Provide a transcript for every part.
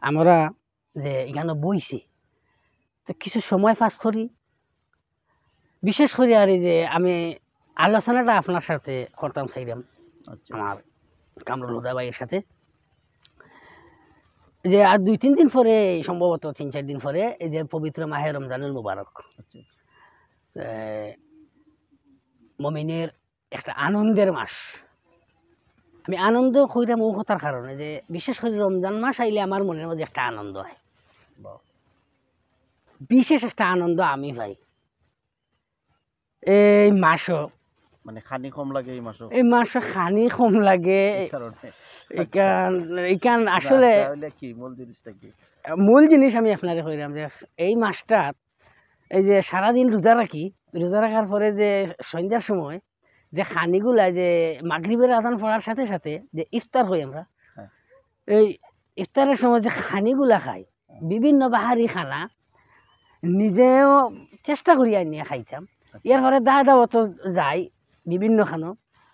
আমরা যে এখানে বইছি তো কিছু সময় পাস করি, বিশেষ করে আর এই যে আমি আলোচনাটা আপনার সাথে করতাম চাইলাম আচ্ছা আমার কামরুল হুদা ভাইয়ের সাথে, যে আর 2-3 দিন পরে, সম্ভবত 3-4 দিন পরে এই যে পবিত্র মাহে রমজানুল মুবারক, আচ্ছা মমিনের একটা আনন্দের মাস। আমি আনন্দ কইরাম ও কথার কারণে যে বিশেষ করে রমজান মাস আইলে আমার মনের মধ্যে একটা আনন্দ হয়, বাহ। বিশেষ একটা আনন্দ আমি পাই। এই মাসও মানে খানি কম লাগে এই মাসে খানি কম লাগে, এই কারণে এইখান আসলে তাহলে কি মূল জিনিসটা কি? মূল জিনিস আমি আপনাকে কইলাম যে এই মাসটা এই যে সারাদিন রোজা রাখি, রোজা রাখার পরে যে সন্ধ্যার সময় যে খানিগুলা যে মাগরিবের আজান পড়ার সাথে সাথে যে ইফতার হই আমরা, হ্যাঁ। এই ইফতারের সময় যে খানিগুলা খাই, বিভিন্ন বাহারি খানা নিজেও চেষ্টা করি নিয়ে খাইতাম। এর পরে দাওয়াত যাই, বিভিন্ন খানো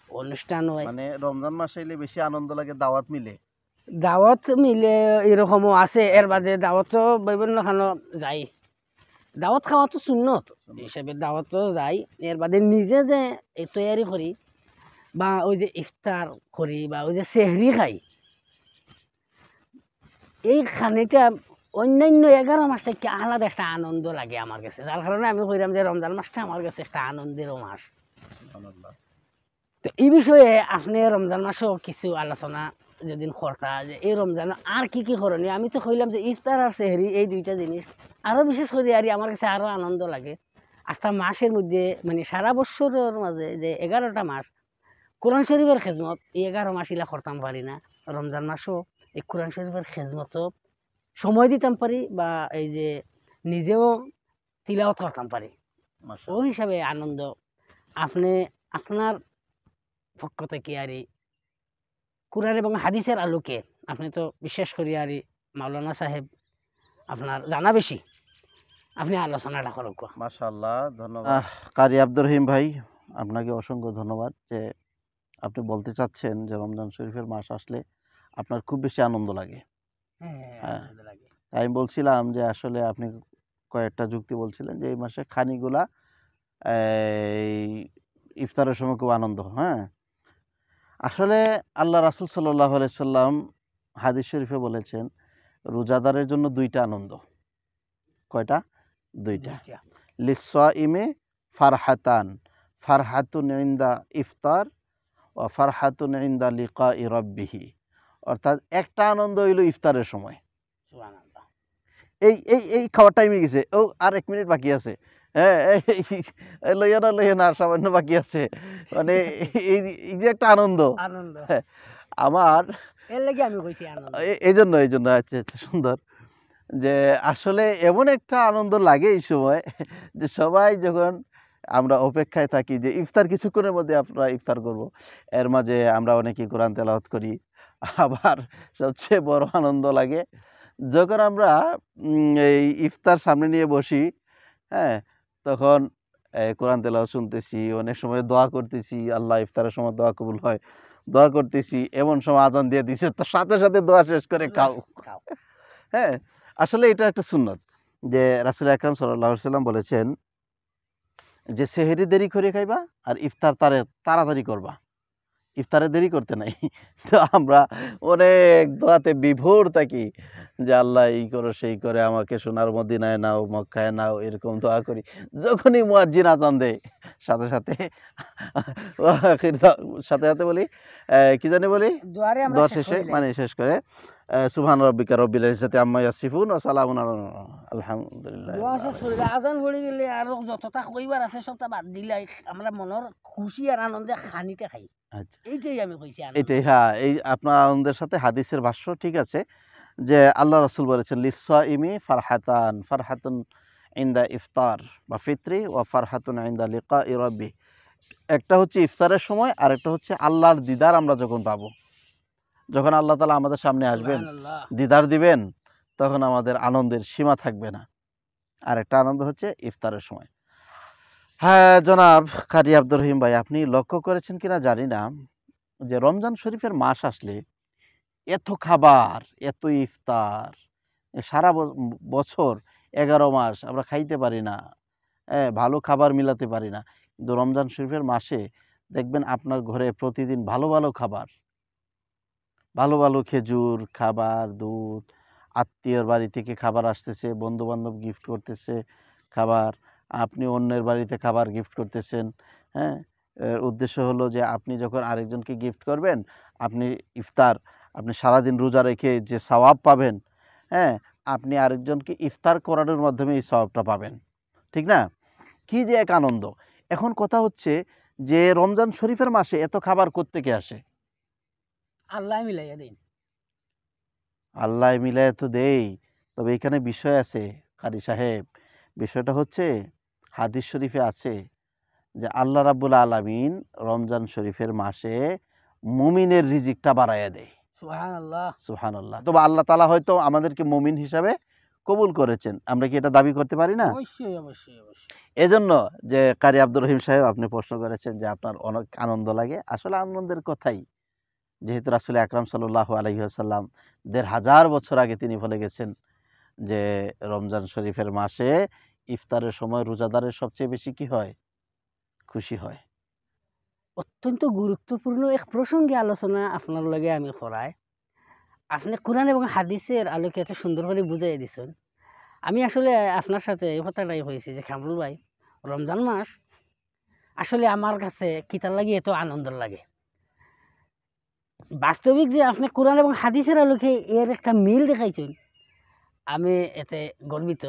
অনুষ্ঠান হয়, মানে রমজান মাস আইলে বেশি আনন্দ লাগে, দাওয়াত মিলে দাওয়াত মিলে এরকমও আছে। এর বাদে দাওয়াতও বিভিন্ন খানো যাই, দাওয়াত খাওয়া তো সুন্নত হিসাবে দাওয়াতও যাই। এর বাদে নিজে যে এই তৈয়ারি করি বা ওই যে ইফতার করি বা ওই যে সেহরি খাই, এই খানিটা অন্যান্য 11 মাস থেকে আলাদা একটা আনন্দ লাগে আমার কাছে। যার কারণে আমি কইলাম যে রমজান মাসটা আমার কাছে একটা আনন্দেরও মাস। তো এই বিষয়ে আপনি রমজান মাসেও কিছু আলোচনা যদি করতা যে এই রমজানে আর কি কি করণীয়। আমি তো কইলাম যে ইফতার আর সেহরি এই দুইটা জিনিস আরও বিশেষ করে আর আমার কাছে আরও আনন্দ লাগে। আস্থা মাসের মধ্যে মানে সারা বছরের মাঝে যে 11টা মাস কোরআন শরীফের খেজমত, এই 11 মাস ইলা করতাম পারি না। রমজান মাসও এই কোরআন শরীফের খেজমতও সময় দিতাম পারি বা এই যে নিজেও তিলাওয়াত করতাম পারি। ওই হিসাবে আনন্দ আপনি আপনার পক্ষ থেকে আর কুরআন এবং হাদিসের আলোকে আপনি তো বিশেষ করি আর মাওলানা সাহেব আপনার জানা বেশি, আপনি আলোচনাটা করুক। মাশাআল্লাহ, ধন্যবাদ কারি আব্দুর রহিম ভাই, আপনাকে অসংখ্য ধন্যবাদ যে আপনি বলতে চাচ্ছেন যে রমজান শরীফের মাস আসলে আপনার খুব বেশি আনন্দ লাগে। হ্যাঁ, আমি বলছিলাম যে আসলে আপনি কয়েকটা যুক্তি বলছিলেন যে এই মাসে খানিগুলা এই ইফতারের সময় খুব আনন্দ। হ্যাঁ, আসলে আল্লাহ রাসূল সাল্লাল্লাহু আলাইহি সাল্লাম হাদিস শরীফে বলেছেন রোজাদারের জন্য 2টা আনন্দ। কয়টা? 2টা। লিসসাইমে ফারহাতান, ফারহাতুন ইনদা ইফতার ওয়া ফারহাতুন ইনদা লিকাই রাব্বিহি। অর্থাৎ একটা আনন্দ হইল ইফতারের সময়, সুবহানাল্লাহ, এই এই এই খাওয়ার টাইমে গেছে, ও আর 1 মিনিট বাকি আছে, হ্যাঁ লইয়া না সামান্য বাকি আছে, মানে এই যে একটা আনন্দ, আমার এর লাগি আমি কইছি আনন্দ, এই জন্য আচ্ছা আচ্ছা, সুন্দর যে আসলে এমন একটা আনন্দ লাগে এই সময় যে সবাই যখন আমরা অপেক্ষায় থাকি যে ইফতার কিছুক্ষণের মধ্যে আমরা ইফতার করব, এর মাঝে আমরা অনেকেই কোরআন তেলাওয়াত করি। আবার সবচেয়ে বড় আনন্দ লাগে যখন আমরা এই ইফতার সামনে নিয়ে বসি, হ্যাঁ, তখন কোরআন তেলাওয়াত শুনতেছি, অনেক সময় দোয়া করতেছি, আল্লাহ ইফতারের সময় দোয়া কবুল হয়, দোয়া করতেছি, এমন সময় আজান দিয়ে দিছে, তো সাথে সাথে দোয়া শেষ করে খাও। হ্যাঁ, আসলে এটা একটা সুন্নত যে রাসূল আকরাম সাল্লাল্লাহু আলাইহি সাল্লাম বলেছেন যে সেহরি দেরি করে খাইবা আর ইফতার তাড়াতাড়ি করবা, ইফতারে দেরি করতে নাই। তো আমরা অনেক দোয়াতে বিভোর থাকি যে আল্লাহ এই করো সেই করে আমাকে সোনার মদিনায় নাও, মক্কায় নাও, এরকম দোয়া করি। যখনই মুয়াজ্জিন আজান দেয় সাথে সাথে সাথে সাথে বলি কি জানি বলি, দোয়া শেষে মানে শেষ করে সুবহান রাব্বিকা রব্বিল ইজ্জাতি আম্মা ইয়াসিফুন ওয়া সালামুন আলহামদুলিল্লাহ। দোয়া শেষ করে আজান পড়ে গেলে আর যতটা কইবার আছে সবটা বাদ দিলে আমরা মনের খুশি আর আনন্দে খানিটা খাই। আচ্ছা, এইটাই আমি কইছি এটাই। হ্যাঁ, এই আপনার আনন্দের সাথে হাদিসের ভাষ্য ঠিক আছে যে আল্লাহ রাসূল বলেছেন লিসসাইমি ফারহাতান, ফারহাতুন ইনদা ইফতার বা ফিতরি ওয়া ফারহাতুন ইনদা লিকাই রাব্বি। একটা হচ্ছে ইফতারের সময় আর একটা হচ্ছে আল্লাহর দিদার আমরা যখন পাবো, যখন আল্লাহ তাআলা আমাদের সামনে আসবেন, দিদার দিবেন, তখন আমাদের আনন্দের সীমা থাকবে না। আর একটা আনন্দ হচ্ছে ইফতারের সময়। হ্যাঁ জনাব কারি আব্দুর রহিম ভাই, আপনি লক্ষ্য করেছেন কিনা জানি না যে রমজান শরীফের মাস আসলে এত খাবার, এত ইফতার, সারা বছর 11 মাস আমরা খাইতে পারি না, ভালো খাবার মিলাতে পারি না, কিন্তু রমজান শরীফের মাসে দেখবেন আপনার ঘরে প্রতিদিন ভালো ভালো খাবার, ভালো ভালো খেজুর, খাবার, দুধ, আত্মীয়র বাড়ি থেকে খাবার আসতেছে, বন্ধুবান্ধব গিফট করতেছে খাবার, আপনি অন্যের বাড়িতে খাবার গিফট করতেছেন। হ্যাঁ, এর উদ্দেশ্য হলো যে আপনি যখন আরেকজনকে গিফট করবেন, আপনি ইফতার, আপনি সারাদিন রোজা রেখে যে সওয়াব পাবেন, হ্যাঁ, আপনি আরেকজনকে ইফতার করানোর মাধ্যমে এই সওয়াবটা পাবেন, ঠিক না? কি যে এক আনন্দ। এখন কথা হচ্ছে যে রমজান শরীফের মাসে এত খাবার কোত্থেকে আসে? আল্লাহ মিলাইয়া দিন। আল্লাহ মিলায় তো দেই, তবে এখানে বিষয় আছে কারি সাহেব। বিষয়টা হচ্ছে হাদিস শরীফে আছে যে আল্লাহ রাব্বুল আলামিন রমজান শরীফের মাসে মুমিনের রিজিকটা বাড়াইয়া দেয়। সুবহানাল্লাহ। সুবহানাল্লাহ। তবে আল্লাহ তাআলা হয়তো আমাদেরকে মুমিন হিসাবে কবুল করেছেন, আমরা কি এটা দাবি করতে পারি না? অবশ্যই অবশ্যই অবশ্যই। এজন্য যে কারি আব্দুর রহিম সাহেব আপনি প্রশ্ন করেছেন যে আপনার অনেক আনন্দ লাগে, আসলে আনন্দের কথাই, যেহেতু রাসূল আকরাম সাল্লাল্লাহু আলাইহি ওয়াসাল্লাম ১৫০০ বছর আগে তিনি বলে গেছেন যে রমজান শরীফের মাসে ইফতারের সময় রোজাদারের সবচেয়ে বেশি কি হয়? খুশি হয়। অত্যন্ত গুরুত্বপূর্ণ এক প্রসঙ্গে আলোচনা আপনার লগে আমি করাই। আপনি কোরআন এবং হাদিসের আলোকে এত সুন্দর করে বুঝাই দিছেন। আমি আসলে আপনার সাথে এই কথাটাই হয়েছে যে কামরুল ভাই, রমজান মাস আসলে আমার কাছে কিতার লাগে এত আনন্দ লাগে। বাস্তবিক যে আপনি কোরআন এবং হাদিসের আলোকে এর একটা মিল দেখাইছেন, আমি এতে গর্বিত।